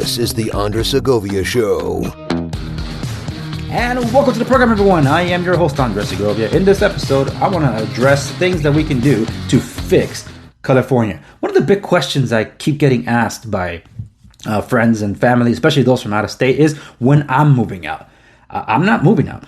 This is the Andres Segovia Show. And welcome to the program, everyone. I am your host, Andres Segovia. In this episode, I want to address things that we can do to fix California. One of the big questions I keep getting asked by friends and family, especially those from out of state, is when I'm moving out. I'm not moving out.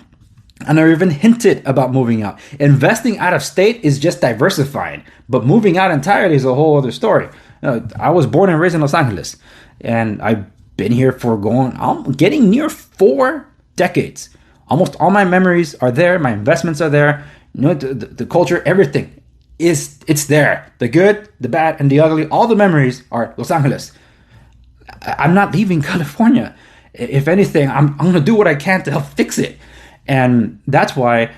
I never even hinted about moving out. Investing out of state is just diversifying, but moving out entirely is a whole other story. I was born and raised in Los Angeles, and I've been here for I'm getting near 4 decades. Almost all my memories are there. My investments are there. The culture, everything it's there. The good, the bad, and the ugly. All the memories are Los Angeles. I'm not leaving California. If anything, I'm going to do what I can to help fix it. And that's why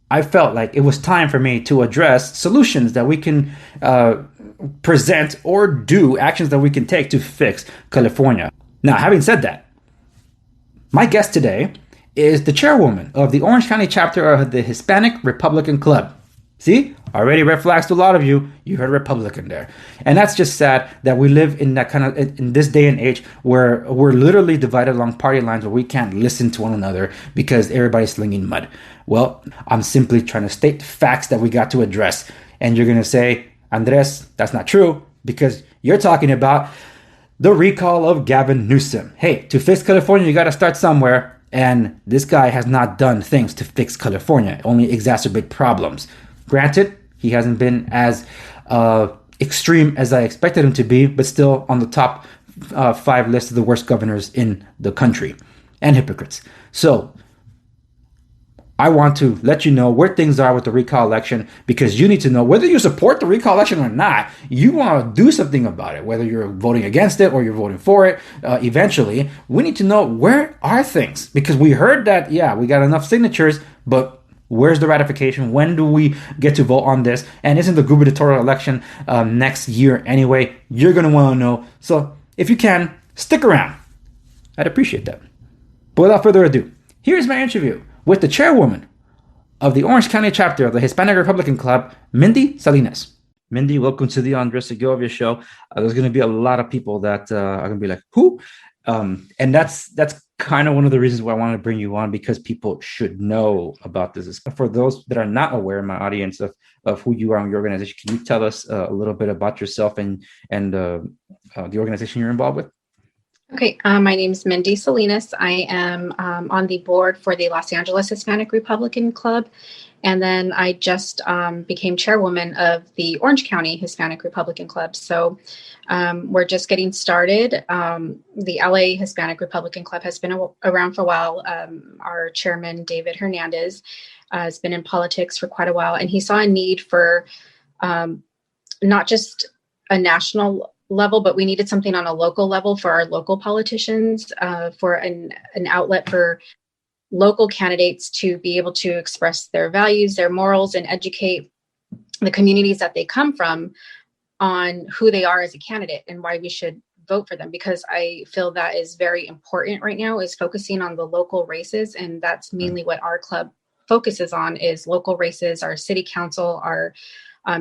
I felt like it was time for me to address solutions that we can present or do, actions that we can take to fix California. Now, having said that, my guest today is the chairwoman of the Orange County chapter of the Hispanic Republican Club. See, already red flags to a lot of you. You heard Republican there. And that's just sad that we live in that kind of, in this day and age where we're literally divided along party lines where we can't listen to one another because everybody's slinging mud. Well, I'm simply trying to state the facts that we got to address. And you're going to say, Andres, that's not true, because you're talking about the recall of Gavin Newsom. Hey, to fix California, you got to start somewhere. And this guy has not done things to fix California, only exacerbate problems. Granted, he hasn't been as extreme as I expected him to be, but still on the top 5 list of the worst governors in the country and hypocrites. So I want to let you know where things are with the recall election, because you need to know whether you support the recall election or not. You want to do something about it, whether you're voting against it or you're voting for it. Eventually, we need to know where are things, because we heard that, we got enough signatures, but where's the ratification? When do we get to vote on this? And isn't the gubernatorial election next year anyway? You're going to want to know. So if you can, stick around. I'd appreciate that. But without further ado, here's my interview with the chairwoman of the Orange County chapter of the Hispanic Republican Club, Mindy Salinas. Mindy, welcome to the Andres Segovia Show. There's going to be a lot of people that are going to be like, who? And that's kind of one of the reasons why I wanted to bring you on, because people should know about this. For those that are not aware in my audience of who you are in your organization, can you tell us a little bit about yourself and the organization you're involved with? Okay, my name is Mindy Salinas. I am on the board for the Los Angeles Hispanic Republican Club. And then I just became chairwoman of the Orange County Hispanic Republican Club. So we're just getting started. The LA Hispanic Republican Club has been around for a while. Our chairman, David Hernandez, has been in politics for quite a while. And he saw a need for not just a national level, but we needed something on a local level for our local politicians, for an outlet for local candidates to be able to express their values, their morals, and educate the communities that they come from on who they are as a candidate and why we should vote for them. Because I feel that is very important right now, is focusing on the local races. And that's mainly what our club focuses on, is local races, our city council, our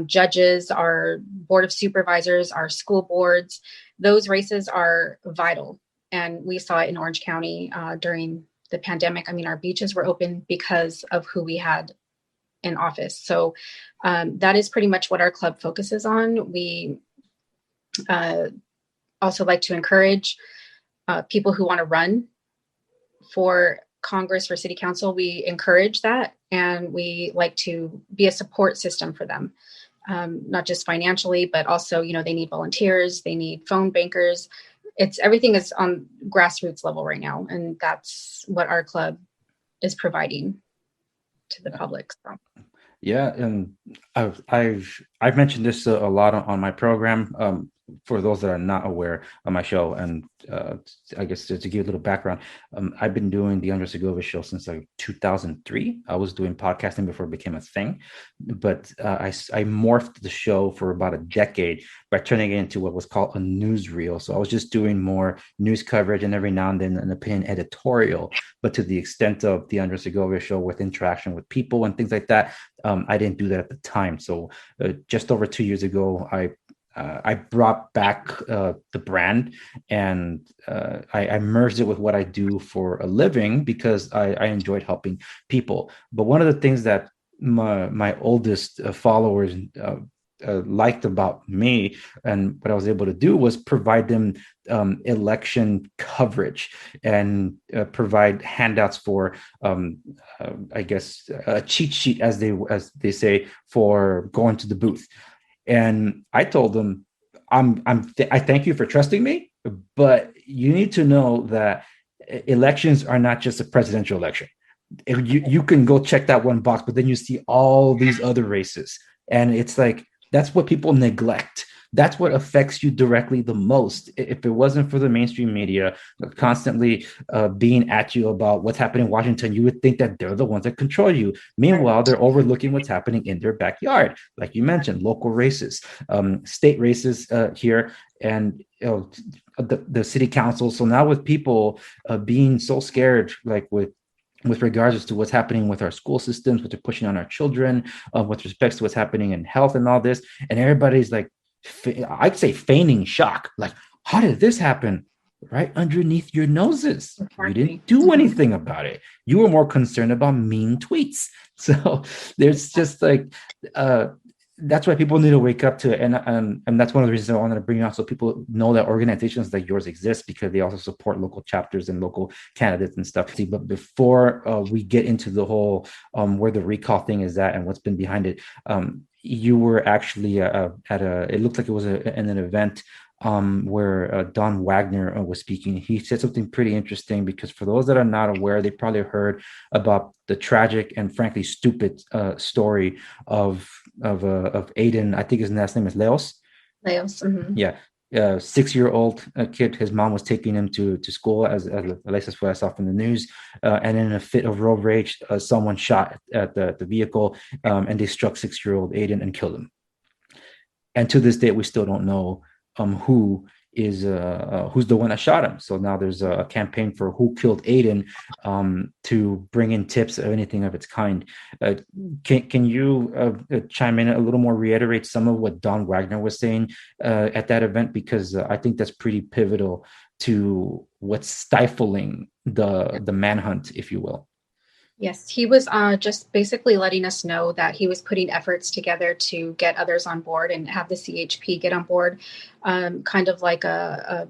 judges, our board of supervisors, our school boards. Those races are vital. And we saw it in Orange County during the pandemic. I mean, our beaches were open because of who we had in office. So that is pretty much what our club focuses on. We also like to encourage people who want to run for Congress, for city council. We encourage that, and we like to be a support system for them, not just financially, but also, they need volunteers, they need phone bankers. Everything is on grassroots level right now, and that's what our club is providing to the public. So. Yeah, and I've mentioned this a lot on my program. For those that are not aware of my show, and I guess to give you a little background, I've been doing the Andres Segovia Show since like 2003. I was doing podcasting before it became a thing, but I morphed the show for about a decade by turning it into what was called a newsreel. So I was just doing more news coverage and every now and then an opinion editorial, but to the extent of the Andres Segovia Show with interaction with people and things like that, I didn't do that at the time. So just over 2 years ago, I brought back the brand, and I merged it with what I do for a living because I enjoyed helping people. But one of the things that my oldest followers liked about me and what I was able to do was provide them election coverage and provide handouts for, I guess, a cheat sheet, as they say, for going to the booth. And I told them, I thank you for trusting me, but you need to know that elections are not just a presidential election. You can go check that one box, but then you see all these other races, and it's like that's what people neglect. That's what affects you directly the most. If it wasn't for the mainstream media constantly being at you about what's happening in Washington, you would think that they're the ones that control you. Meanwhile, they're overlooking what's happening in their backyard. Like you mentioned, local races, state races here, and the city council. So now with people being so scared, like with regards to what's happening with our school systems, what they're pushing on our children, with respects to what's happening in health and all this. And everybody's like, I'd say feigning shock. Like, how did this happen? Right underneath your noses. Exactly. You didn't do anything about it. You were more concerned about mean tweets. So there's just like, that's why people need to wake up to it. And that's one of the reasons I wanted to bring it out, so people know that organizations like yours exist, because they also support local chapters and local candidates and stuff. But before we get into the whole where the recall thing is at and what's been behind it, you were actually at it looked like it was in an event where Don Wagner was speaking. He said something pretty interesting, because for those that are not aware, they probably heard about the tragic and frankly stupid story of Aiden. I think his last name is Leos. Leos. Mm-hmm. Yeah. 6-year-old kid. His mom was taking him to school, as at least that's what I saw from the news. And in a fit of road rage, someone shot at the vehicle, and they struck 6-year-old Aiden and killed him. And to this day, we still don't know who is who's the one that shot him. So now there's a campaign for who killed Aiden, to bring in tips of anything of its kind. Can you chime in a little more, reiterate some of what Don Wagner was saying at that event? Because I think that's pretty pivotal to what's stifling the manhunt, if you will. Yes, he was just basically letting us know that he was putting efforts together to get others on board and have the CHP get on board, kind of like a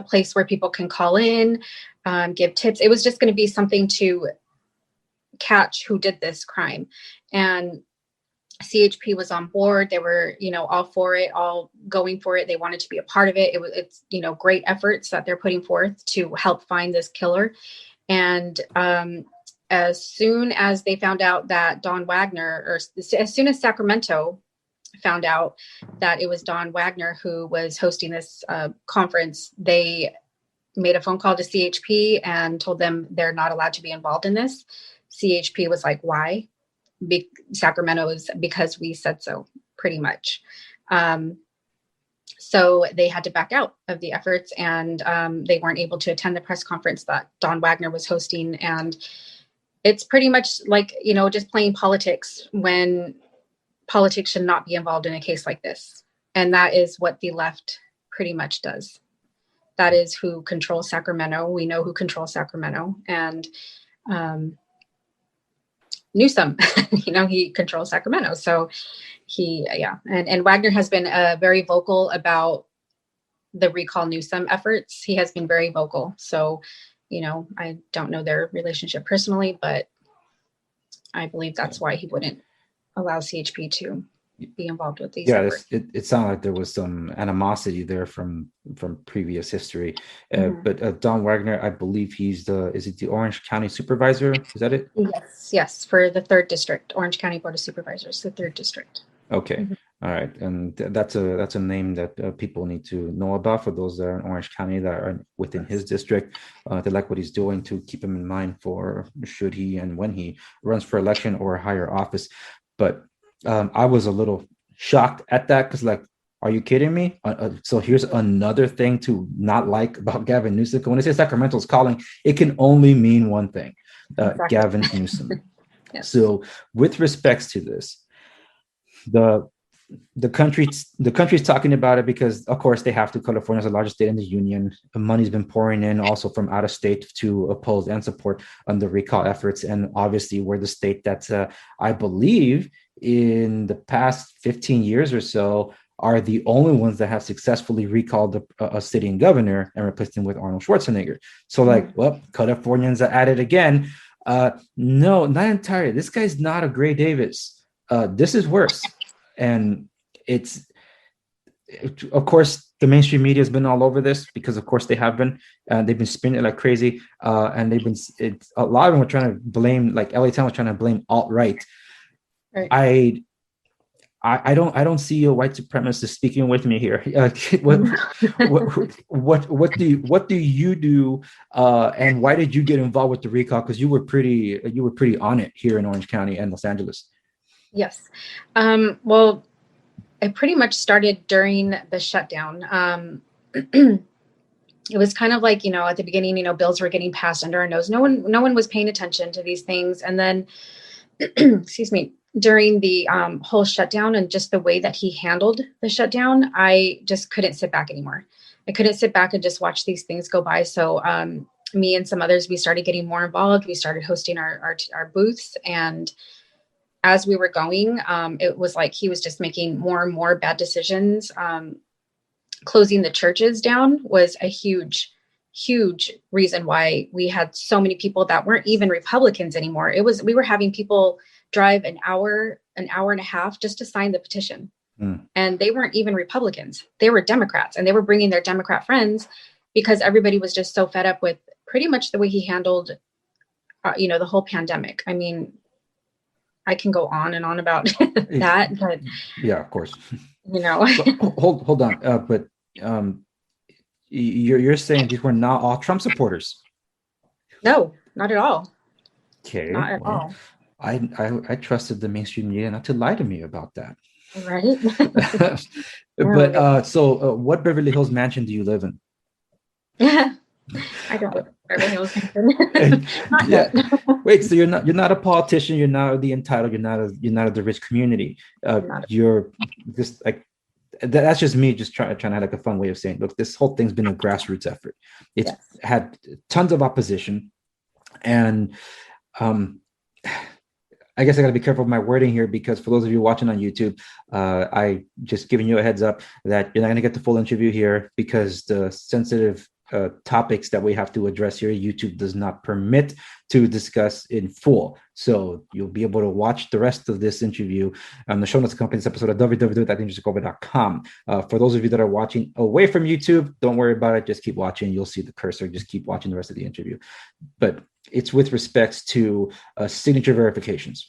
place where people can call in, give tips. It was just going to be something to catch who did this crime. And CHP was on board. They were, all for it, all going for it. They wanted to be a part of it. It's great efforts that they're putting forth to help find this killer. And as soon as they found out that Don Wagner, or as soon as Sacramento found out that it was Don Wagner who was hosting this conference, they made a phone call to CHP and told them they're not allowed to be involved in this. CHP was like, why? Sacramento is because we said so, pretty much. So they had to back out of the efforts, and they weren't able to attend the press conference that Don Wagner was hosting. And it's pretty much like, just playing politics, when politics should not be involved in a case like this. And that is what the left pretty much does. That is who controls Sacramento. We know who controls Sacramento. And Newsom, he controls Sacramento. So and Wagner has been very vocal about the Recall Newsom efforts. He has been very vocal. So, I don't know their relationship personally, but I believe that's why he wouldn't allow CHP to be involved with these efforts. It sounded like there was some animosity there from previous history. But Don Wagner, I believe is it the Orange County Supervisor? Is that it? Yes, for the 3rd District, Orange County Board of Supervisors, the 3rd District. Okay. Mm-hmm. All right. And that's a name that people need to know about, for those that are in Orange County that are within his district. They like what he's doing, to keep him in mind for should he and when he runs for election or a higher office. But I was a little shocked at that, because are you kidding me? So here's another thing to not like about Gavin Newsom. When they say Sacramento's calling, it can only mean one thing, exactly. Gavin Newsom. Yes. So with respects to this, the the country's talking about it because, of course, they have to. California is the largest state in the union. The money's been pouring in also from out of state to oppose and support the recall efforts. And obviously, we're the state that I believe in the past 15 years or so are the only ones that have successfully recalled a sitting governor and replaced him with Arnold Schwarzenegger. So, like, well, Californians are at it again. No, not entirely. This guy's not a Gray Davis. This is worse. And of course, the mainstream media has been all over this because, of course, they have been. They've been spinning it like crazy, and a lot of them were trying to blame, like LA Times was trying to blame alt-right. Right. I don't see a white supremacist speaking with me here. What do you do, and why did you get involved with the recall? Because you were pretty on it here in Orange County and Los Angeles. Yes. Well, it pretty much started during the shutdown. It was kind of like, at the beginning, bills were getting passed under our nose. No one was paying attention to these things. And then, excuse me, during the whole shutdown and just the way that he handled the shutdown, I just couldn't sit back anymore. I couldn't sit back and just watch these things go by. So me and some others, we started getting more involved. We started hosting our booths, and as we were going, it was like he was just making more and more bad decisions. Closing the churches down was a huge reason why we had so many people that weren't even Republicans anymore. We were having people drive an hour and a half just to sign the petition. And they weren't even Republicans. They were Democrats, and they were bringing their Democrat friends because everybody was just so fed up with pretty much the way he handled, the whole pandemic. I mean, I can go on and on about that, but yeah, of course. Hold on, but you're saying these were not all Trump supporters? No, not at all. Okay, not at all. I trusted the mainstream media not to lie to me about that. Right. But so what Beverly Hills mansion do you live in? I don't live in Beverly Hills. Not yet. Wait, so you're not a politician, you're not the entitled, you're not of the rich community. You're just like that's just me just trying to have like a fun way of saying, look, this whole thing's been a grassroots effort. It's had tons of opposition, and I guess I got to be careful with my wording here because for those of you watching on YouTube, I just giving you a heads up that you're not going to get the full interview here because the sensitive topics that we have to address here, YouTube does not permit to discuss in full. So you'll be able to watch the rest of this interview on the show notes accompanying this episode at www.dangerouscover.com. For those of you that are watching away from YouTube, don't worry about it. Just keep watching. You'll see the cursor. Just keep watching the rest of the interview. But it's with respects to signature verifications.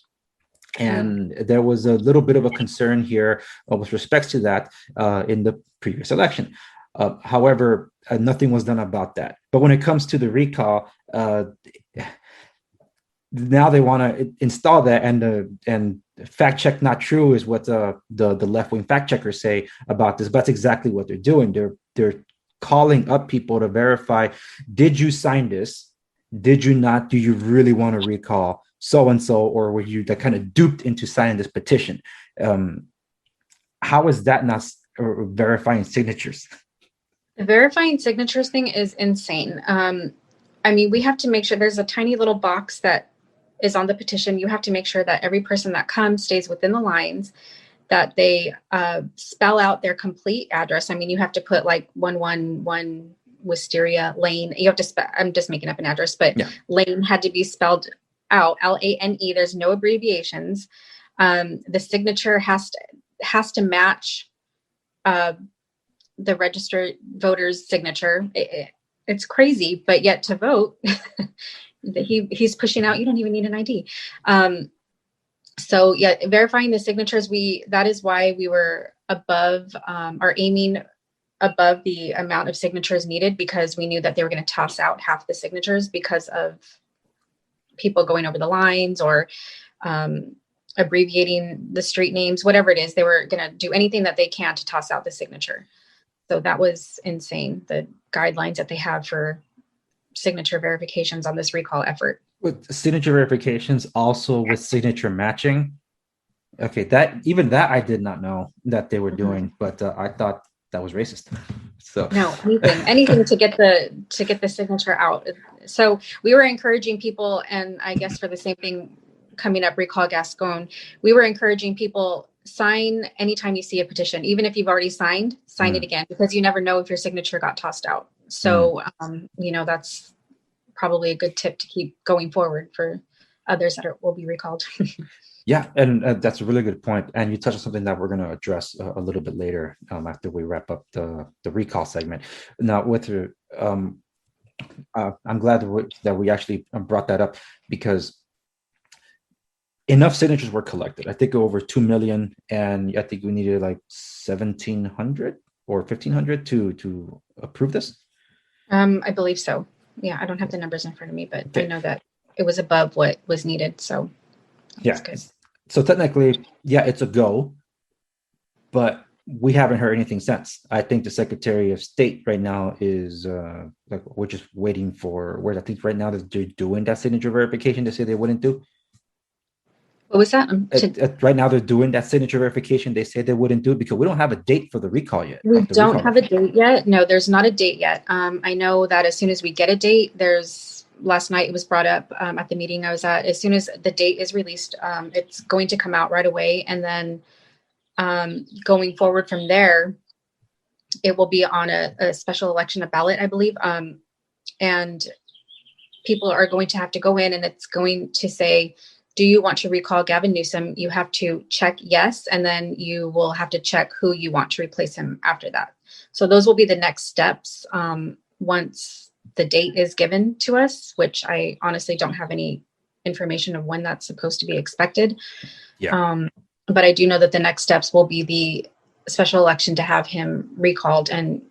And there was a little bit of a concern here with respects to that in the previous election. However, nothing was done about that. But when it comes to the recall, now they want to install that, and fact check not true is what the left-wing fact checkers say about this. But that's exactly what they're doing. They're calling up people to verify: did you sign this? Did you not? Do you really want to recall so and so, or were you that kind of duped into signing this petition? How is that not verifying signatures? The verifying signatures thing is insane. I mean, we have to make sure there's a tiny little box that is on the petition. You have to make sure that every person that comes stays within the lines, that they spell out their complete address. I mean, you have to put like 111 Wisteria Lane. You have to I'm just making up an address, but Lane had to be spelled out, Lane. There's no abbreviations. The signature has to match the registered voter's signature. It's crazy, but yet to vote, he's pushing out, you don't even need an ID. So yeah, verifying the signatures, that is why we were aiming above the amount of signatures needed, because we knew that they were going to toss out half the signatures because of people going over the lines or abbreviating the street names, whatever it is. They were going to do anything that they can to toss out the signature. So that was insane, the guidelines that they have for signature verifications on this recall effort. With signature verifications, also with signature matching? Okay, that I did not know that they were doing, but I thought that was racist. So no, anything to get the signature out. So we were encouraging people, and I guess for the same thing coming up, Recall Gascon, we were encouraging people, sign anytime you see a petition, even if you've already signed, sign it again, because you never know if your signature got tossed out. So that's probably a good tip to keep going forward for others that will be recalled. Yeah, and that's a really good point. And you touched on something that we're going to address a little bit later after we wrap up the recall segment. Now, I'm glad that we actually brought that up, because enough signatures were collected. I think over 2 million, and I think we needed like 1,700 or 1,500 to approve this. I believe so. Yeah, I don't have the numbers in front of me, but I know that it was above what was needed. So yeah, good. So technically, yeah, it's a go, but we haven't heard anything since. I think the Secretary of State right now is we're just waiting for where I think right now that they're doing that signature verification they say they wouldn't do. What was that? Right now they're doing that signature verification they say they wouldn't do, because we don't have a date for the recall yet. We don't have a date yet. No, there's not a date yet. I know that as soon as we get a date, last night it was brought up at the meeting I was at. As soon as the date is released, it's going to come out right away. And then going forward from there, it will be on a special election, a ballot, I believe. And people are going to have to go in, and it's going to say, do you want to recall Gavin Newsom? You have to check yes, and then you will have to check who you want to replace him after that. So those will be the next steps once the date is given to us, which I honestly don't have any information of when that's supposed to be expected. Yeah. But I do know that the next steps will be the special election to have him recalled. And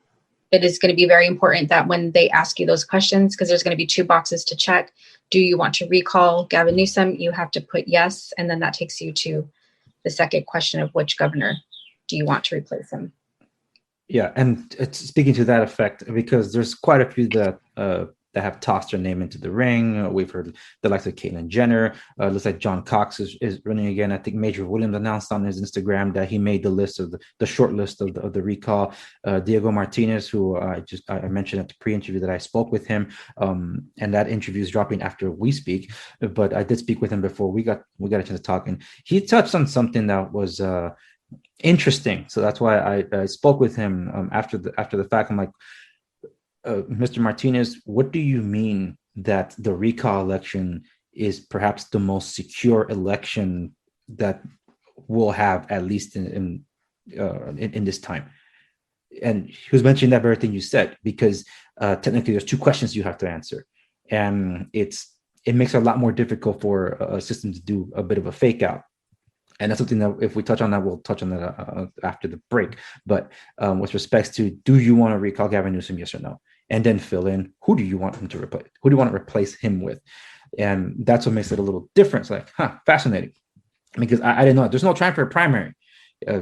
it is going to be very important that when they ask you those questions, because there's going to be 2 boxes to check. Do you want to recall Gavin Newsom? You have to put yes. And then that takes you to the second question of which governor do you want to replace him? Yeah. And it's speaking to that effect, because there's quite a few that have tossed their name into the ring. We've heard the likes of Caitlyn Jenner. Looks like John Cox is running again. I think Major Williams announced on his Instagram that he made the list of the short list of the recall. Diego Martinez, who I mentioned at the pre-interview that I spoke with him, and that interview is dropping after we speak. But I did speak with him before we got a chance to talk, and he touched on something that was interesting. So that's why I spoke with him after the fact. I'm like, Mr. Martinez, what do you mean that the recall election is perhaps the most secure election that we'll have, at least in this time? And he was mentioning that very thing you said, because technically there's 2 questions you have to answer, and it makes it a lot more difficult for a system to do a bit of a fake out. And that's something that if we touch on that, we'll touch on that after the break. But with respects to, do you want to recall Gavin Newsom, yes or no? And then fill in, who do you want him to replace? Who do you want to replace him with? And that's what makes it a little different. It's like, fascinating. Because I didn't know. There's no time for a primary.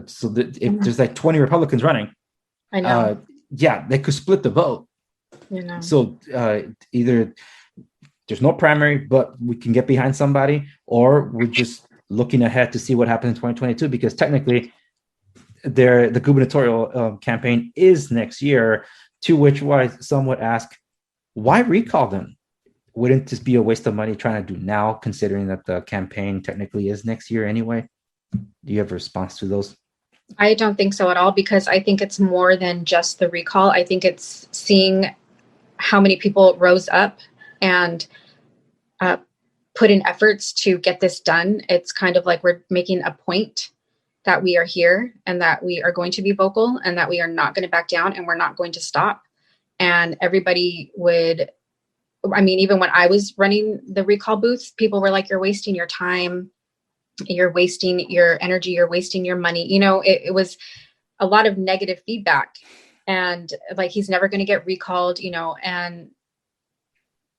So if there's like 20 Republicans running, I know. They could split the vote. You know. So either there's no primary, but we can get behind somebody, or we're just looking ahead to see what happens in 2022, because technically the gubernatorial campaign is next year. To which why some would ask, why recall them? Wouldn't this be a waste of money trying to do now, considering that the campaign technically is next year anyway? Do you have a response to those? I don't think so at all, because I think it's more than just the recall. I think it's seeing how many people rose up and put in efforts to get this done. It's kind of like we're making a point that we are here and that we are going to be vocal and that we are not going to back down and we're not going to stop. And everybody would, even when I was running the recall booths, people were like, you're wasting your time, you're wasting your energy, you're wasting your money. It was a lot of negative feedback, and like, he's never going to get recalled, and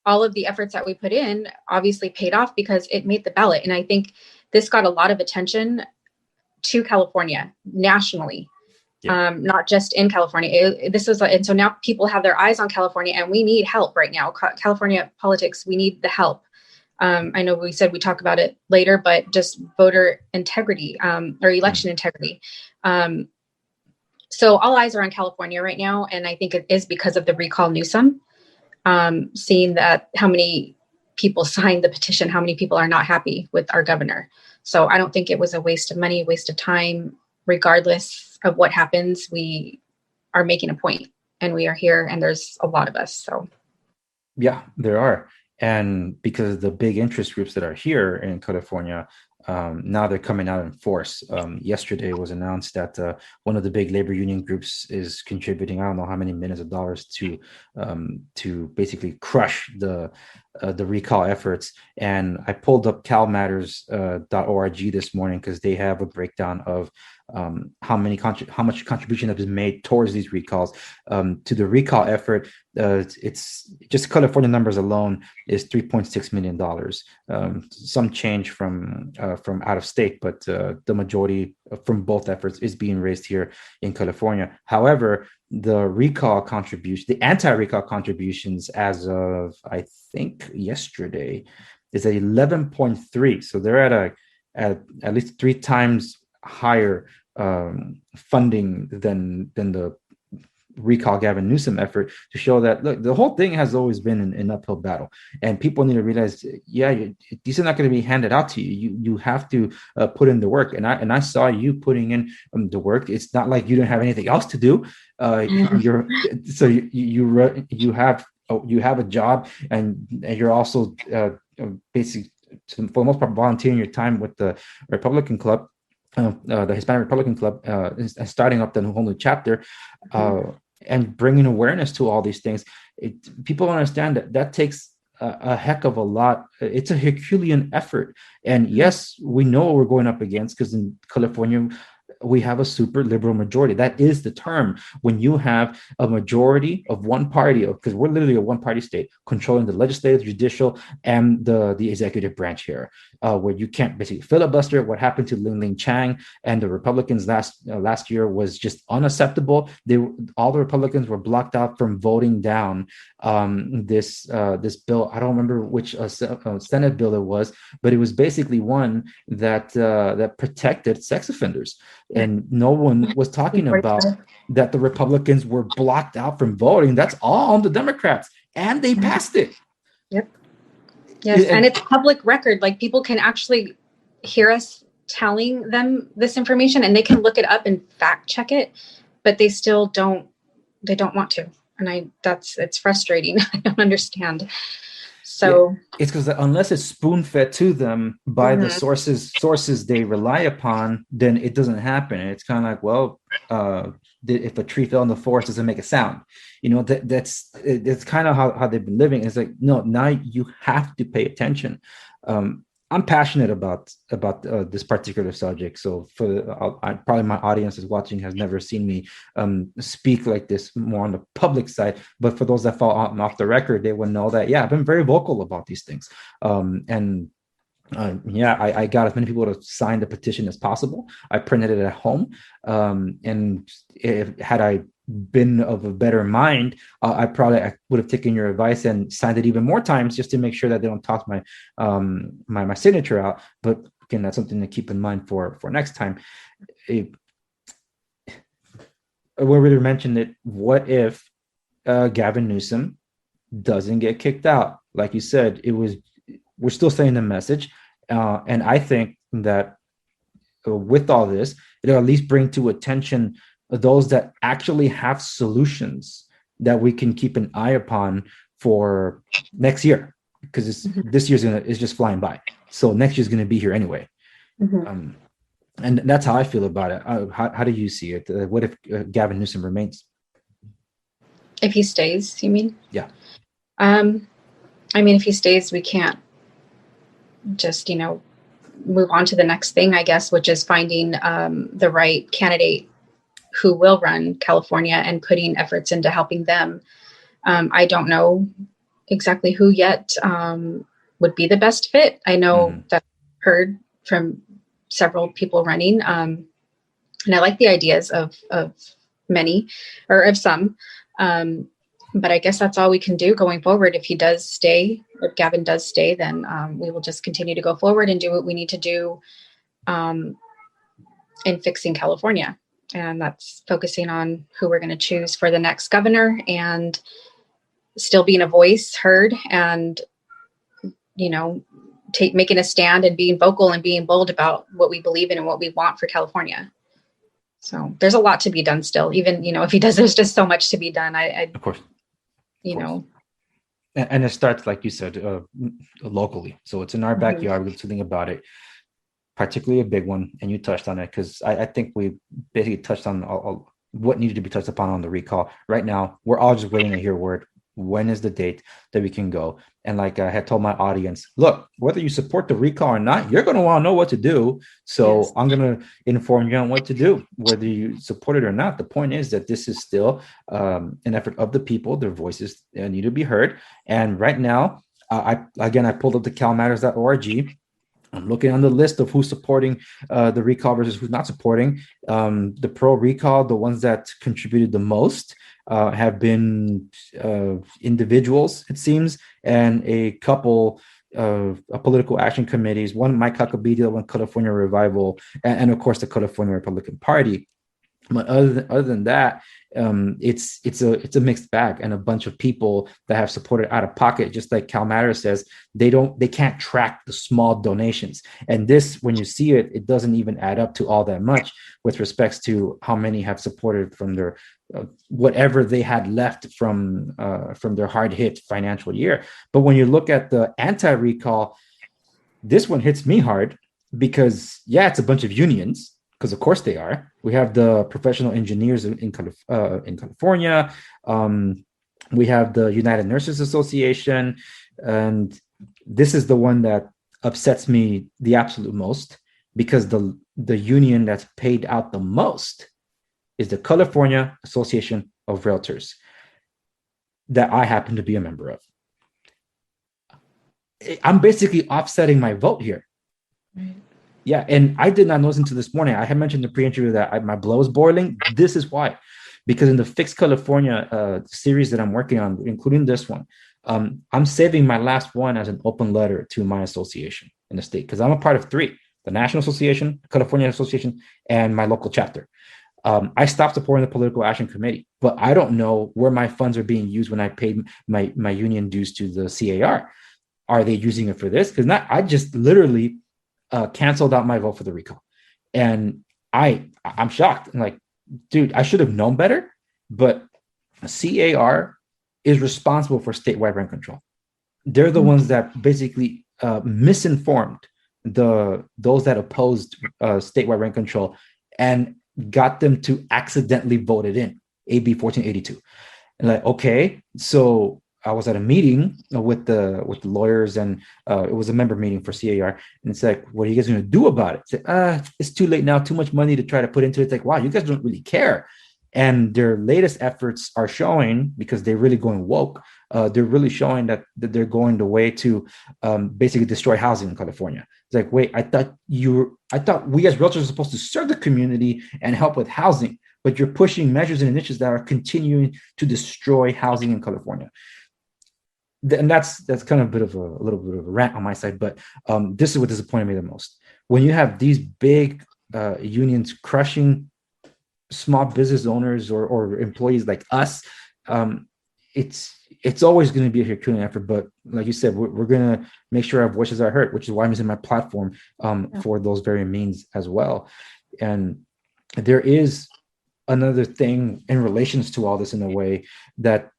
all of the efforts that we put in obviously paid off because it made the ballot. And I think this got a lot of attention to California nationally, not just in California. And so now people have their eyes on California, and we need help right now. California politics, we need the help. I know we said we talk about it later, but just voter integrity or election integrity. So all eyes are on California right now. And I think it is because of the Recall Newsom, seeing that how many people signed the petition, how many people are not happy with our governor. So I don't think it was a waste of money, waste of time. Regardless of what happens, we are making a point, and we are here, and there's a lot of us. So yeah, there are. And because of the big interest groups that are here in California, now they're coming out in force. Yesterday it was announced that one of the big labor union groups is contributing, I don't know how many millions of dollars to basically crush the recall efforts. And I pulled up calmatters.org this morning because they have a breakdown of how much contribution has been made towards these recalls. To the recall effort, it's just California numbers alone is $3.6 million. Some change from out of state, but the majority from both efforts is being raised here in California. However, the anti-recall contributions as of, I think, yesterday is at 11.3. So they're at least 3 times higher funding than the Recall Gavin Newsom effort, to show that, look, the whole thing has always been an uphill battle, and people need to realize, these are not going to be handed out to you. You have to put in the work, and I saw you putting in the work. It's not like you don't have anything else to do. You have a job, and you're also basically, for the most part, volunteering your time with the Republican Club. The Hispanic Republican Club, is starting up the whole new chapter, and bringing awareness to all these things. People understand that takes a heck of a lot. It's a Herculean effort. And yes, we know what we're going up against, because in California, we have a super liberal majority. That is the term. When you have a majority of one party, because we're literally a one-party state, controlling the legislative, judicial, and the executive branch here, where you can't basically filibuster. What happened to Ling Chang and the Republicans last year was just unacceptable. All the Republicans were blocked out from voting down this bill. I don't remember which Senate bill it was, but it was basically one that protected sex offenders. And no one was talking about that the Republicans were blocked out from voting. That's all on the Democrats, and they passed it. Yep. Yes, and it's public record. Like, people can actually hear us telling them this information, and they can look it up and fact check it, but they still don't. They don't want to, and it's frustrating. I don't understand. So it's because unless it's spoon-fed to them by the sources they rely upon, then it doesn't happen. And it's kind of like, well, if a tree fell in the forest, doesn't make a sound. That's kind of how they've been living. It's like, no, now you have to pay attention. I'm passionate about this particular subject. So probably my audience is watching has never seen me speak like this more on the public side. But for those that fall off the record, they will know that, I've been very vocal about these things. I got as many people to sign the petition as possible. I printed it at home. And had I been of a better mind, I would have taken your advice and signed it even more times, just to make sure that they don't toss my signature out. But again, that's something to keep in mind for next time. We already mentioned it. What if Gavin Newsom doesn't get kicked out? Like you said, we're still sending the message, and I think that with all this, it'll at least bring to attention those that actually have solutions that we can keep an eye upon for next year, because this year's is just flying by. So next year's going to be here anyway. And that's how I feel about it. How do you see it? What if Gavin Newsom remains? If he stays, you mean? Yeah. If he stays, we can't just, move on to the next thing, I guess, which is finding the right candidate who will run California and putting efforts into helping them. I don't know exactly who yet would be the best fit. I know that I've heard from several people running, and I like the ideas of many, or of some. But I guess that's all we can do going forward. If he does stay, if Gavin does stay, then we will just continue to go forward and do what we need to do in fixing California. And that's focusing on who we're going to choose for the next governor, and still being a voice heard, and, you know, making a stand and being vocal and being bold about what we believe in and what we want for California. So there's a lot to be done still. Even, you know, if he does, there's just so much to be done. Of course. You know. And it starts, like you said, locally. So it's in our backyard. We have to think about it. Particularly a big one, and you touched on it, because I think we basically touched on all what needed to be touched upon on the recall. Right now, we're all just waiting to hear word. When is the date that we can go? And like I had told my audience, look, whether you support the recall or not, you're going to want to know what to do. So yes. I'm going to inform you on what to do, whether you support it or not. The point is that this is still an effort of the people. Their voices need to be heard. And right now, I pulled up the calmatters.org. I'm looking on the list of who's supporting the recall versus who's not supporting. The pro recall, the ones that contributed the most have been individuals, it seems, and a couple of political action committees, one Mike Huckabee, one California Revival, and of course the California Republican Party. But other than that, it's a mixed bag, and a bunch of people that have supported out of pocket. Just like Cal Matters says, they can't track the small donations, and this, when you see it, it doesn't even add up to all that much with respects to how many have supported from their whatever they had left from their hard hit financial year. But when you look at the anti-recall, this one hits me hard because it's a bunch of unions. Because of course they are. We have the professional engineers in California. We have the United Nurses Association, and this is the one that upsets me the absolute most, because the union that's paid out the most is the California Association of Realtors, that I happen to be a member of. I'm basically offsetting my vote here. Right. Yeah, and I did not notice until this morning. I had mentioned in the pre-interview that my blood was boiling. This is why. Because in the Fix California series that I'm working on, including this one, I'm saving my last one as an open letter to my association in the state, because I'm a part of three: the National Association, California Association, and my local chapter. I stopped supporting the Political Action Committee, but I don't know where my funds are being used when I paid my union dues to the CAR. Are they using it for this? Because I just literally canceled out my vote for the recall. And I'm shocked. I'm like, dude, I should have known better, but CAR is responsible for statewide rent control. They're the ones that basically misinformed those that opposed statewide rent control and got them to accidentally vote it in, AB 1482. And like, okay, so I was at a meeting with the lawyers, and it was a member meeting for CAR. And it's like, what are you guys going to do about it? It's like, it's too late now, too much money to try to put into it. It's like, wow, you guys don't really care. And their latest efforts are showing, because they're really going woke, they're really showing that they're going the way to basically destroy housing in California. It's like, wait, I thought we as realtors are supposed to serve the community and help with housing, but you're pushing measures and initiatives that are continuing to destroy housing in California. And that's kind of a little bit of a rant on my side, but this is what disappointed me the most. When you have these big unions crushing small business owners or employees like us, it's always going to be a Herculean effort. But like you said, we're going to make sure our voices are heard, which is why I'm using my platform for those very means as well. And there is another thing in relations to all this, in a way that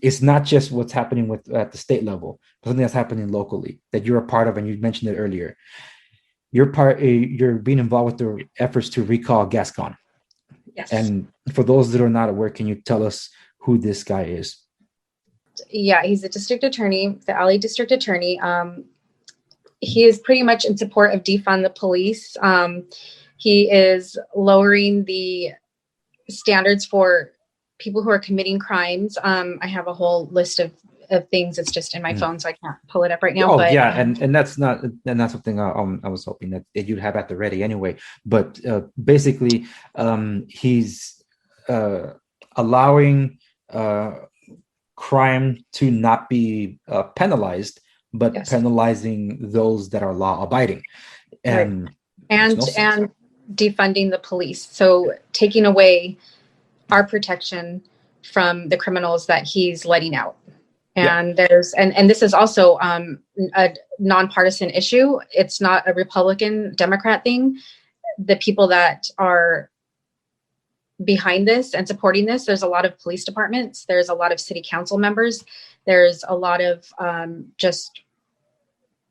it's not just what's happening at the state level, but something that's happening locally that you're a part of, and you mentioned it earlier. You're being involved with the efforts to recall Gascon. Yes. And for those that are not aware, can you tell us who this guy is? Yeah, he's a district attorney, the LA district attorney. He is pretty much in support of defund the police. He is lowering the standards for people who are committing crimes. I have a whole list of things. It's just in my phone, so I can't pull it up right now. And that's not something I was hoping that you'd have at the ready anyway. But basically, he's allowing crime to not be penalized, but Yes. penalizing those that are law abiding. And right. And defunding the police. So taking away our protection from the criminals that he's letting out. And there's and this is also a nonpartisan issue. It's not a Republican Democrat thing. The people that are behind this and supporting this, there's a lot of police departments, there's a lot of city council members, there's a lot of just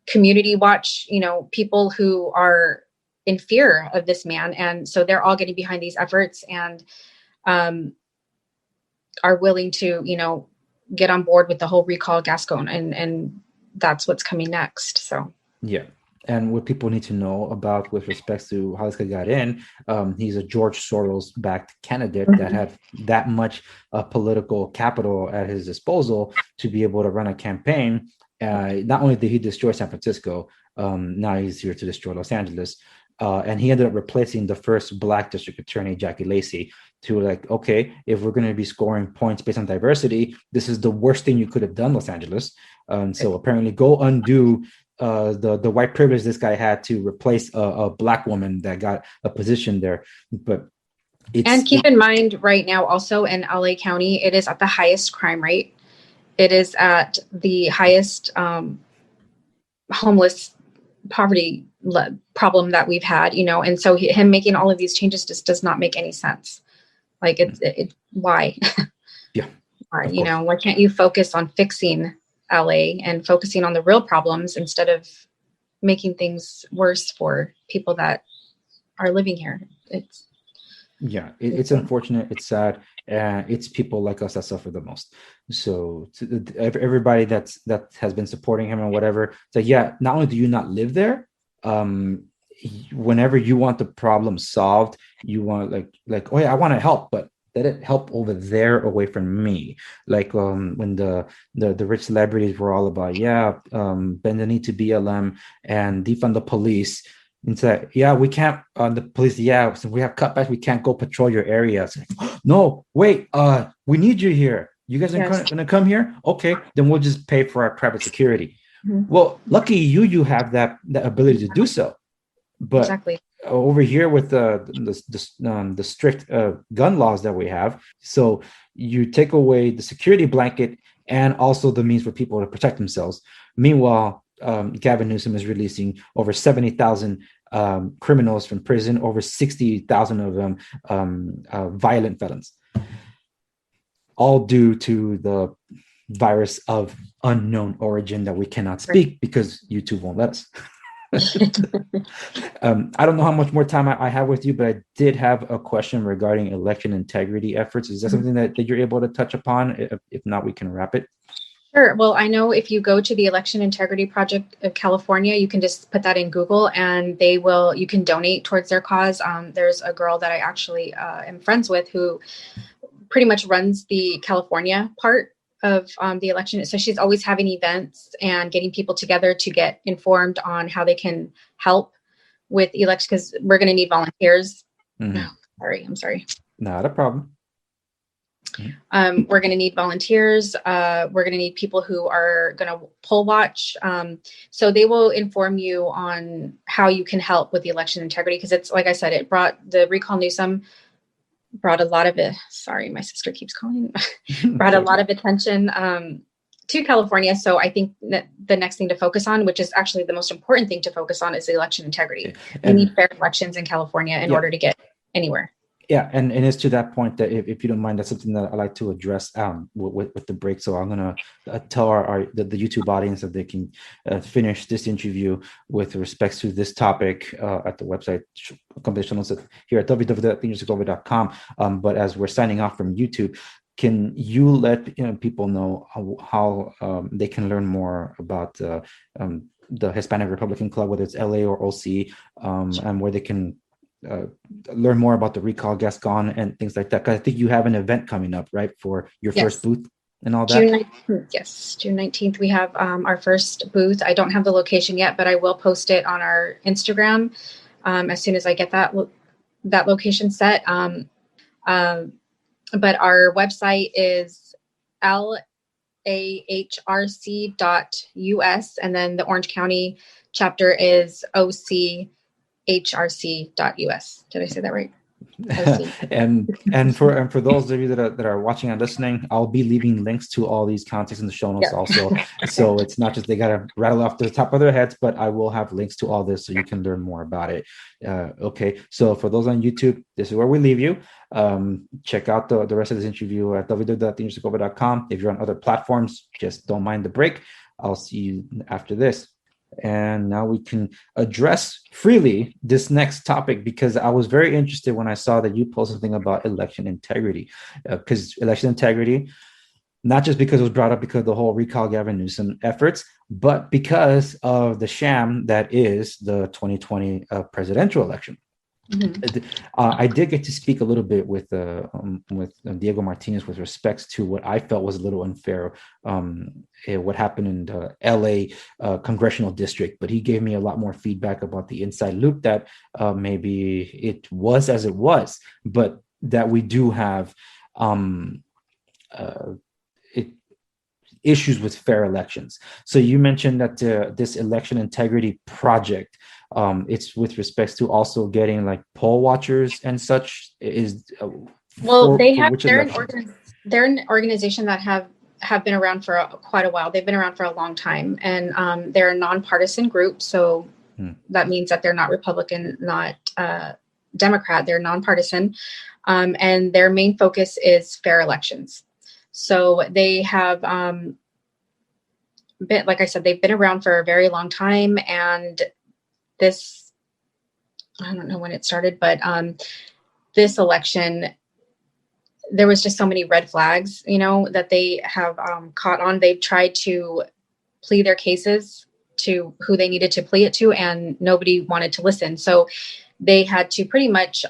community watch, people who are in fear of this man. And so they're all getting behind these efforts and are willing to, get on board with the whole Recall Gascon. And that's what's coming next. So, yeah. And what people need to know about with respect to how this guy got in, he's a George Soros-backed candidate that had that much political capital at his disposal to be able to run a campaign. Not only did he destroy San Francisco, now he's here to destroy Los Angeles. And he ended up replacing the first Black district attorney, Jackie Lacey, to okay, if we're going to be scoring points based on diversity, this is the worst thing you could have done, Los Angeles. So apparently go undo the white privilege this guy had to replace a Black woman that got a position there. But and keep in mind right now also in LA County, it is at the highest crime rate. It is at the highest homeless poverty problem that we've had, and so him making all of these changes just does not make any sense. Like why? Yeah. Why, why can't you focus on fixing LA and focusing on the real problems instead of making things worse for people that are living here? It's unfortunate. It's sad. It's people like us that suffer the most. So everybody that has been supporting him and whatever, not only do you not live there, whenever you want the problem solved, you want oh yeah, I want to help, but let it help over there away from me. When the rich celebrities were all about bend the knee to BLM and defund the police. And say, we can't, the police, so we have cutbacks, we can't go patrol your area. No, wait, we need you here. You guys are going to come here? Okay, then we'll just pay for our private security. Mm-hmm. Well, lucky you have that ability to do so. But exactly. Over here with the strict gun laws that we have, so you take away the security blanket and also the means for people to protect themselves. Meanwhile, Gavin Newsom is releasing over 70,000 criminals from prison, over 60,000 of them violent felons, all due to the virus of unknown origin that we cannot speak because YouTube won't let us. I don't know how much more time I have with you, but I did have a question regarding election integrity efforts. Is that something that you're able to touch upon? If not, we can wrap it. Sure. Well, I know if you go to the Election Integrity Project of California, you can just put that in Google and you can donate towards their cause. There's a girl that I actually am friends with who pretty much runs the California part of the election. So she's always having events and getting people together to get informed on how they can help with election, because we're going to need volunteers. Mm-hmm. No, I'm sorry. Not a problem. We're going to need volunteers. We're going to need people who are going to poll watch. So they will inform you on how you can help with the election integrity. Because it's, like I said, the Recall Newsom brought a lot of it. Sorry, my sister keeps calling. Brought a lot of attention to California. So I think that the next thing to focus on, which is actually the most important thing to focus on, is the election integrity. We need fair elections in California in order to get anywhere. Yeah, and it's to that point that if you don't mind, that's something that I like to address with the break. So I'm gonna tell the YouTube audience that they can finish this interview with respect to this topic at the website competition here at www.thinkersofgover.com. But as we're signing off from YouTube, can you let people know how they can learn more about the Hispanic Republican Club, whether it's LA or OC, and where they can learn more about the Recall Gascon and things like that? Because I think you have an event coming up, right, for your first booth and all that? June 19th. We have our first booth. I don't have the location yet, but I will post it on our Instagram as soon as I get that location set. But our website is OCHRC.us, and then the Orange County chapter is OCHRC.us. Did I say that right? and for those of you that are watching and listening, I'll be leaving links to all these contacts in the show notes also. So it's not just they gotta rattle off the top of their heads, but I will have links to all this so you can learn more about it. Okay, so for those on YouTube, this is where we leave you. Check out the rest of this interview at www.thenewscover.com. If you're on other platforms, just don't mind the break. I'll see you after this. And now we can address freely this next topic, because I was very interested when I saw that you posted something about election integrity, because election integrity, not just because it was brought up because of the whole Recall Gavin Newsom efforts, but because of the sham that is the 2020 presidential election. Mm-hmm. I did get to speak a little bit with Diego Martinez with respects to what I felt was a little unfair, what happened in the LA congressional district, but he gave me a lot more feedback about the inside loop, that maybe it was as it was, but that we do have issues with fair elections. So you mentioned that this election integrity project, it's with respects to also getting like poll watchers and such. They're an organization that have been around for quite a while. They've been around for a long time, and they're a nonpartisan group. So that means that they're not Republican, not Democrat. They're nonpartisan, and their main focus is fair elections. So they have like I said, they've been around for a very long time, and this, I don't know when it started, but this election, there was just so many red flags, that they have caught on. They've tried to plea their cases to who they needed to plea it to, and nobody wanted to listen. So they had to pretty much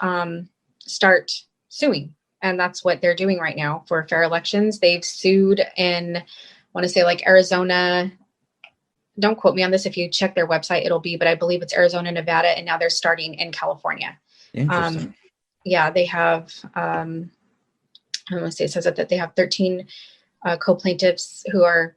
start suing. And that's what they're doing right now for fair elections. They've sued in, I want to say like Arizona. Don't quote me on this. If you check their website, it'll be, but I believe it's Arizona, Nevada, and now they're starting in California. Interesting. They have, I want to say it says that they have 13 co-plaintiffs who are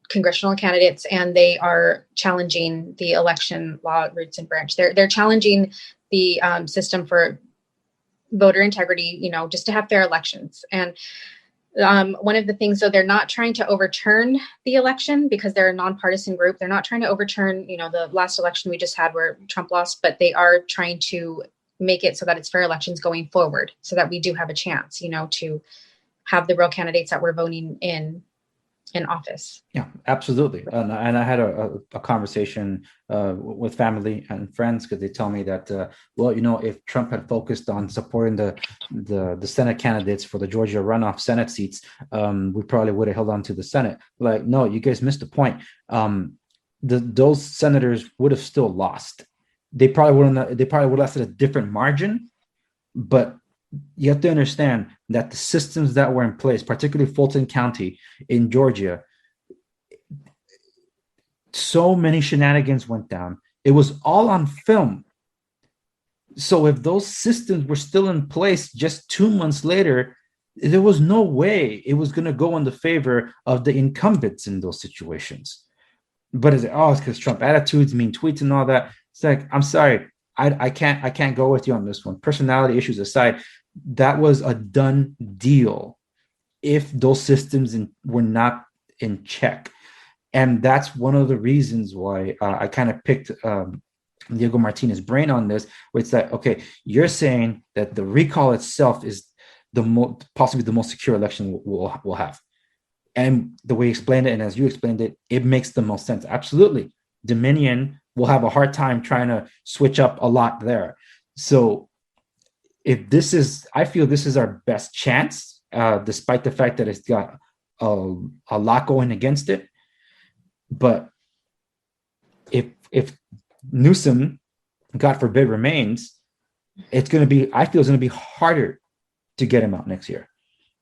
congressional candidates, and they are challenging the election law roots and branch. They're challenging the system for voter integrity, just to have fair elections. And one of the things, though, they're not trying to overturn the election because they're a nonpartisan group. They're not trying to overturn, the last election we just had where Trump lost, but they are trying to make it so that it's fair elections going forward, so that we do have a chance, to have the real candidates that we're voting in office. Yeah, absolutely. And I had a conversation with family and friends, because they tell me that, if Trump had focused on supporting the Senate candidates for the Georgia runoff Senate seats, we probably would have held on to the Senate. Like, no, you guys missed the point. Those senators would have still lost. They probably would have lost at a different margin, but you have to understand that the systems that were in place, particularly Fulton County in Georgia, so many shenanigans went down. It was all on film. So if those systems were still in place just 2 months later, there was no way it was going to go in the favor of the incumbents in those situations. But it's because Trump attitudes, mean tweets, and all that. It's like, I'm sorry, I can't go with you on this one. Personality issues aside, that was a done deal if those systems were not in check. And that's one of the reasons why I kind of picked Diego Martinez's brain on this, where it's like, okay, you're saying that the recall itself is possibly the most secure election we'll have. And the way you explained it, and as you explained it, it makes the most sense. Absolutely. Dominion will have a hard time trying to switch up a lot there. So I feel this is our best chance, despite the fact that it's got a lot going against it. But if Newsom, God forbid, remains, I feel it's going to be harder to get him out next year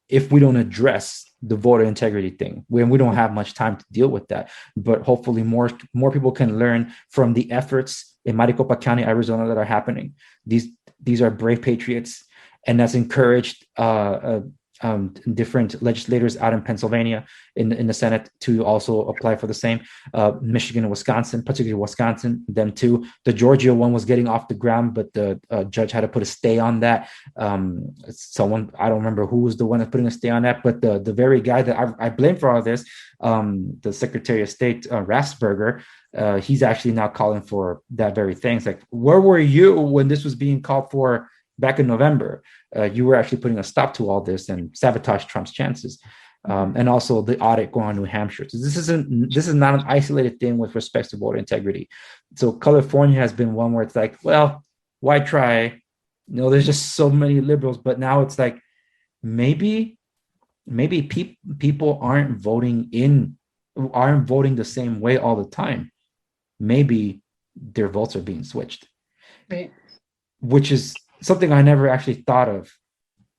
if we don't address the voter integrity thing. We don't have much time to deal with that. But hopefully more people can learn from the efforts in Maricopa County, Arizona, that are happening. These are brave patriots, and that's encouraged different legislators out in Pennsylvania in the Senate to also apply for the same. Michigan and Wisconsin, particularly Wisconsin, them too. The Georgia one was getting off the ground, but the judge had to put a stay on that. Someone, I don't remember who was the one that's putting a stay on that, but the very guy that I blame for all this, the Secretary of State, Raffensperger, he's actually now calling for that very thing. It's like, where were you when this was being called for back in November? You were actually putting a stop to all this and sabotage Trump's chances. And also the audit going on in New Hampshire. So this is not an isolated thing with respect to voter integrity. So California has been one where it's like, well, why try? There's just so many liberals, but now it's like, maybe people aren't voting the same way all the time. Maybe their votes are being switched, right? Which is something I never actually thought of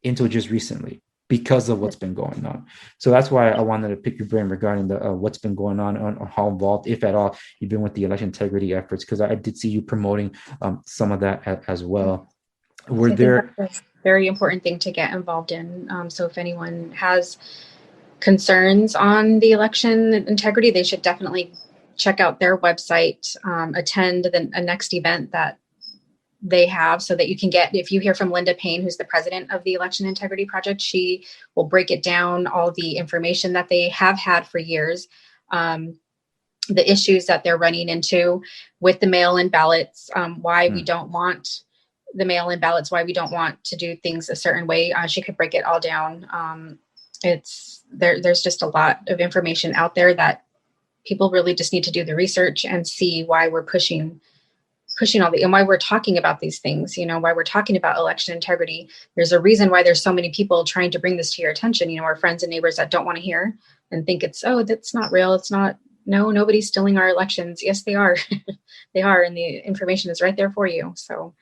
until just recently because of what's been going on. So that's why I wanted to pick your brain regarding the what's been going on how involved, if at all, you've been with the election integrity efforts, because I did see you promoting some of that as well. Were there very important thing to get involved in. So if anyone has concerns on the election integrity, they should definitely check out their website, attend a next event that they have, so that you can get, if you hear from Linda Payne, who's the president of the Election Integrity Project, she will break it down, all the information that they have had for years, the issues that they're running into with the mail-in ballots, why we don't want the mail-in ballots, why we don't want to do things a certain way. She could break it all down. There's just a lot of information out there that people really just need to do the research and see why we're pushing all and why we're talking about these things, why we're talking about election integrity. There's a reason why there's so many people trying to bring this to your attention, our friends and neighbors that don't want to hear and think it's, that's not real. It's not, no, nobody's stealing our elections. Yes, they are. They are. And the information is right there for you. So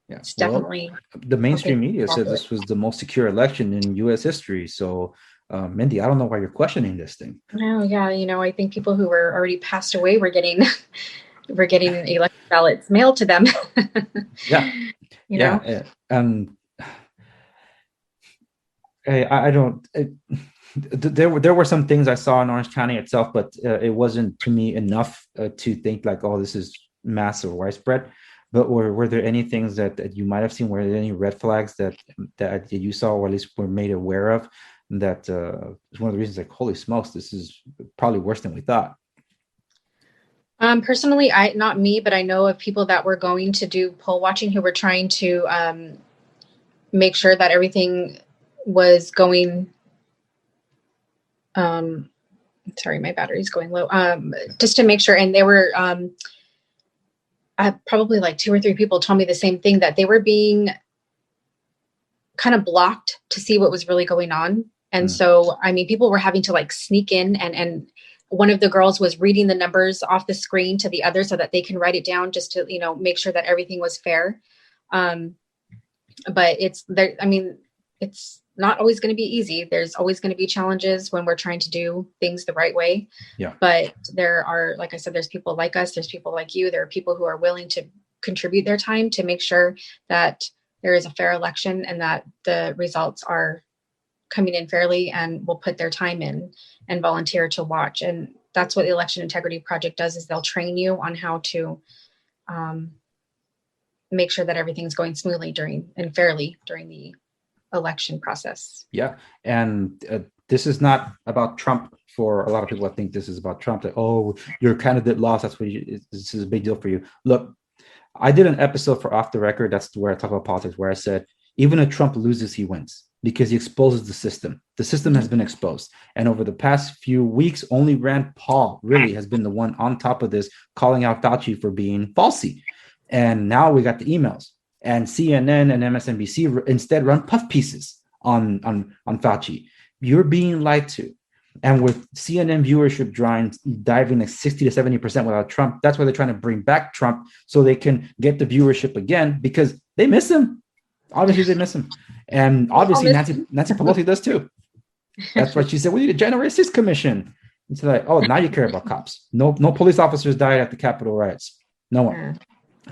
yeah, it's definitely. Well, the mainstream media said this was the most secure election in U.S. history. So Mindy, I don't know why you're questioning this thing. No, yeah. I think people who were already passed away were getting election ballots mailed to them. Yeah. Yeah. And I don't. There were some things I saw in Orange County itself, but it wasn't to me enough to think like, oh, this is massive, widespread. But were there any things that you might have seen? Were there any red flags that you saw, or at least were made aware of? That is one of the reasons, like, holy smokes, this is probably worse than we thought. Personally, not me, but I know of people that were going to do poll watching who were trying to make sure that everything was going. Sorry, my battery's going low. Just to make sure, and they were probably like 2 or 3 people told me the same thing, that they were being kind of blocked to see what was really going on. And so, people were having to like sneak in, and one of the girls was reading the numbers off the screen to the other so that they can write it down, just to, make sure that everything was fair. But it's there. It's not always going to be easy. There's always going to be challenges when we're trying to do things the right way. Yeah. But there are, like I said, there's people like us, there's people like you, there are people who are willing to contribute their time to make sure that there is a fair election and that the results are coming in fairly, and will put their time in and volunteer to watch. And that's what the Election Integrity Project does, is they'll train you on how to make sure that everything's going smoothly and fairly during the election process. Yeah. And this is not about Trump. For a lot of people, I think this is about Trump, that, oh, your candidate lost, that's what this is a big deal for you. Look, I did an episode for Off the Record, that's where I talk about politics, where I said, even if Trump loses, he wins, because he exposes the system. The system has been exposed. And over the past few weeks, only Rand Paul really has been the one on top of this, calling out Fauci for being falsy. And now we got the emails. And CNN and MSNBC instead run puff pieces on Fauci. You're being lied to. And with CNN viewership diving like 60 to 70% without Trump, that's why they're trying to bring back Trump, so they can get the viewership again, because they miss him. Obviously, they miss him. And obviously, Nancy Pelosi does too. That's why she said, we need a January 6th commission. It's like, oh, now you care about cops. No police officers died at the Capitol riots. No one.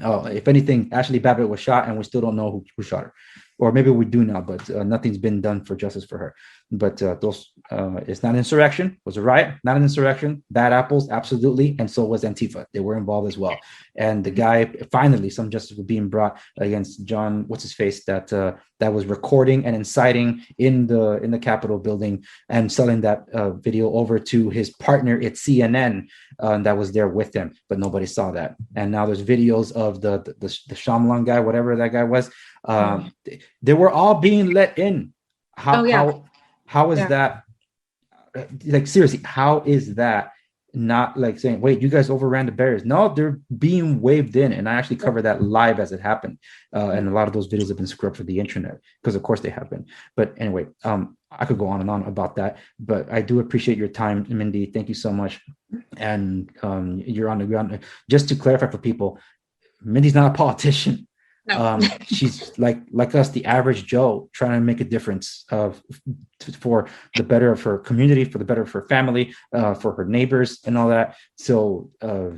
Oh, if anything, Ashley Babbitt was shot, and we still don't know who shot her. or maybe we do now, but nothing's been done for justice for her. But it's not an insurrection. It was a riot, not an insurrection. Bad apples, absolutely. And so was Antifa. They were involved as well. And the guy, finally, some justice was being brought against John, what's his face, that was recording and inciting in the Capitol building and selling that video over to his partner at CNN that was there with him, but nobody saw that. And now there's videos of the Shyamalan guy, whatever that guy was. They were all being let in. How is that? Like, seriously, how is that not like saying, wait, you guys overran the barriers? No, they're being waved in. And I actually covered that live as it happened. And a lot of those videos have been scrubbed for the internet because, of course, they have been. But anyway, I could go on and on about that. But I do appreciate your time, Mindy. Thank you so much. And you're on the ground. Just to clarify for people, Mindy's not a politician. No. She's like us, the average Joe, trying to make a difference for the better of her community, for the better of her family, for her neighbors, and all that. So, you're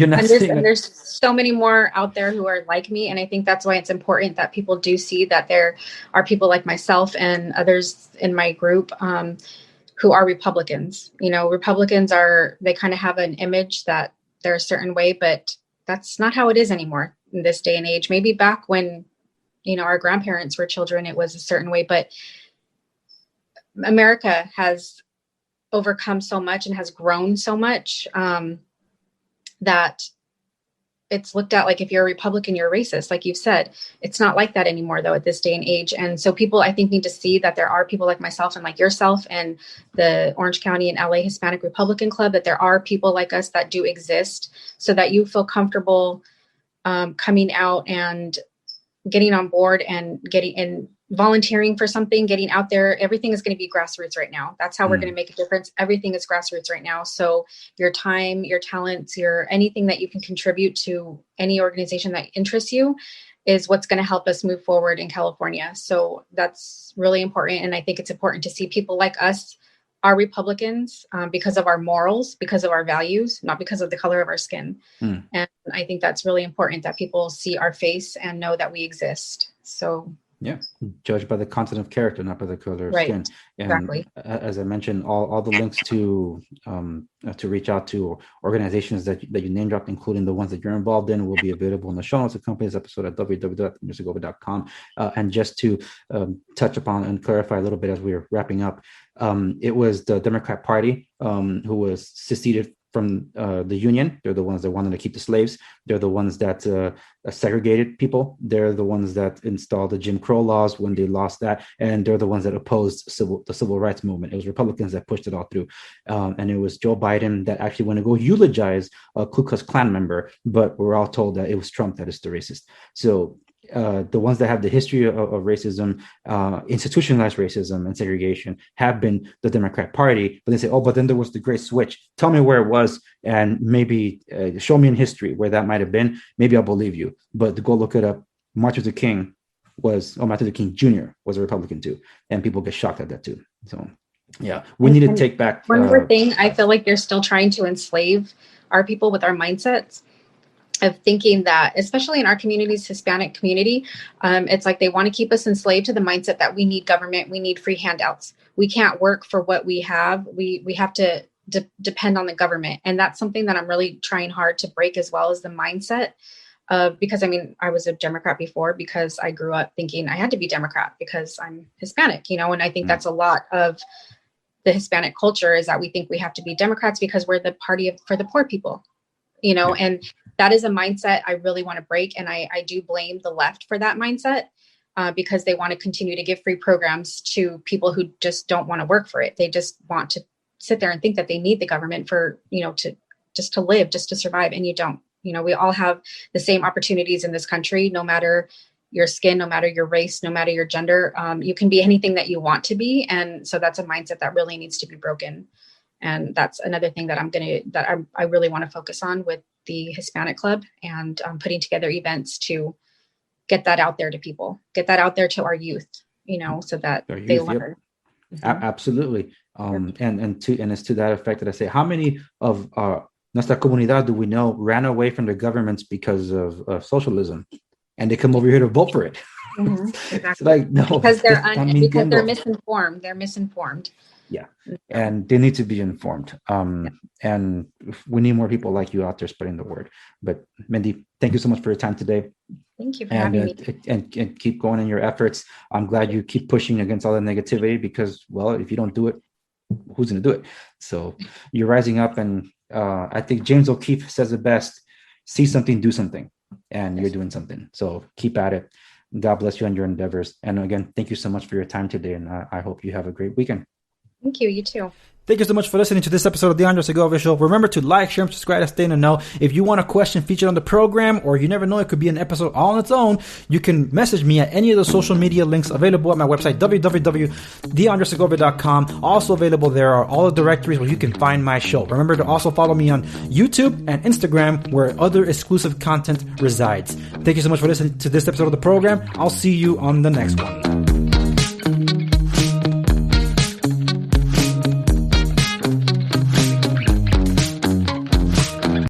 not. And there's so many more out there who are like me, and I think that's why it's important that people do see that there are people like myself and others in my group who are Republicans. Republicans they kind of have an image that they're a certain way, but that's not how it is anymore in this day and age. Maybe back when, our grandparents were children, it was a certain way, but America has overcome so much and has grown so much that it's looked at like if you're a Republican, you're a racist. Like you've said, it's not like that anymore, though, at this day and age. And so people, I think, need to see that there are people like myself and like yourself and the Orange County and LA Hispanic Republican Club, that there are people like us that do exist, so that you feel comfortable coming out and getting on board and getting in, volunteering for something, getting out there. Everything is going to be grassroots right now. That's how we're going to make a difference. Everything is grassroots right now. So your time, your talents, anything that you can contribute to any organization that interests you is what's going to help us move forward in California. So that's really important. And I think it's important to see people like us are Republicans because of our morals, because of our values, not because of the color of our skin. And I think that's really important, that people see our face and know that we exist. So yeah, judged by the content of character, not by the color of skin. And exactly. As I mentioned, all the links to reach out to organizations that you name dropped, including the ones that you're involved in, will be available in the show notes of company's episode at www.newsagova.com. And just to touch upon and clarify a little bit as we're wrapping up, it was the Democrat Party who was seceded from the Union. They're the ones that wanted to keep the slaves. They're the ones that segregated people. They're the ones that installed the Jim Crow laws when they lost that. And they're the ones that opposed the civil rights movement. It was Republicans that pushed it all through. And it was Joe Biden that actually went to go eulogize a Ku Klux Klan member, but we're all told that it was Trump that is the racist. So the ones that have the history of racism, institutionalized racism and segregation, have been the Democrat Party. But they say, but then there was the great switch. Tell me where it was, and maybe show me in history where that might have been. Maybe I'll believe you. But to go look it up, Martin Luther King Jr. was a Republican too, and people get shocked at that too. So yeah, we need to take back. One more thing, I feel like they're still trying to enslave our people with our mindsets of thinking that, especially in our communities, Hispanic community, it's like they want to keep us enslaved to the mindset that we need government, we need free handouts. We can't work for what we have. We have to depend on the government. And that's something that I'm really trying hard to break, as well as the mindset of, because I was a Democrat before, because I grew up thinking I had to be Democrat because I'm Hispanic, and I think that's a lot of the Hispanic culture, is that we think we have to be Democrats because we're the party for the poor people, and that is a mindset I really want to break. And I do blame the left for that mindset because they want to continue to give free programs to people who just don't want to work for it. They just want to sit there and think that they need the government for, to live, just to survive. And you don't. We all have the same opportunities in this country, no matter your skin, no matter your race, no matter your gender. You can be anything that you want to be. And so that's a mindset that really needs to be broken. And that's another thing that I really want to focus on with the Hispanic Club, and putting together events to get that out there to people, get that out there to our youth, so that they learn. Yep. Absolutely. And it's to that effect that I say, how many of nuestra comunidad do we know ran away from their governments because of socialism? and they come over here to vote for it. Exactly. It's like, no, because they're misinformed. They're misinformed. Yeah, and they need to be informed. And we need more people like you out there spreading the word. But Mindy, thank you so much for your time today. Thank you for having me. And keep going in your efforts. I'm glad you keep pushing against all the negativity because, well, if you don't do it, who's going to do it? So you're rising up, and I think James O'Keefe says it best: see something, do something, and you're doing something. So keep at it. God bless you on your endeavors. And again, thank you so much for your time today, and I hope you have a great weekend. Thank you. You too. Thank you so much for listening to this episode of the Andre Segovia Show. Remember to like, share, and subscribe to stay in the know. If you want a question featured on the program, or you never know, it could be an episode all on its own, you can message me at any of the social media links available at my website, www.theandresegovia.com. Also available there are all the directories where you can find my show. Remember to also follow me on YouTube and Instagram, where other exclusive content resides. Thank you so much for listening to this episode of the program. I'll see you on the next one.